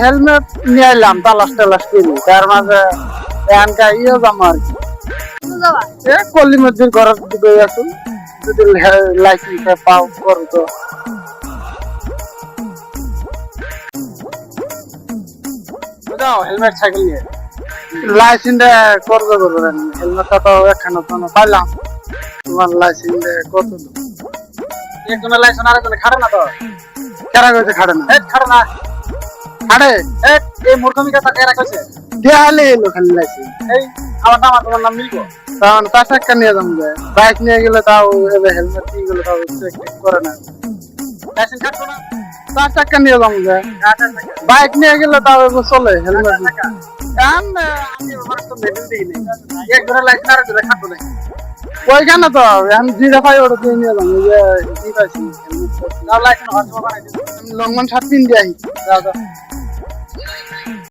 helmet নিয়ে এলাম তালাশ টালাশ করি তার মাঝে এখানকা ইয়ে যাবো আর কি কলি মসজিদ ঘরের দিকে আসুন যদি লাইসেন্স পাও করো তো হেলমেট সাইকেল নিয়ে লাইসেন্স করবে করবেন হেলমেটটা তো একখানা তো পাইলাম তোমার লাইসেন্স কত একজনের লাইসেন্স আরেকজনে খাড়ে না তো কেরা কইছে খাড়ে না খাড়ে না খাড়ে এই মূর্খমি কথা কেরা কইছে দেখালে এলো খালি লাইসেন্স এই আমার নাম আর তোমার নাম মিলবো তখন 5 টাকা নিয়ে যাবো বাইক নিয়ে গেলে তাও হেলমেট নিয়ে গেলে তাও চেক করে না লাইসেন্স কাটবো না 5 টাকা নিয়ে যাবো বাইক নিয়ে গেলে তাও চলে হেলমেট আমি তো মেডেল দিই এক ধরে লাইসেন্স আর ধরে খাটবো না ওইখানে তো আমি জিরা পাই ওটা দিয়ে নিয়ে যাবো যে কি পাইছি লাইসেন্স লঙ্ঘন 7 দিন দিয়ে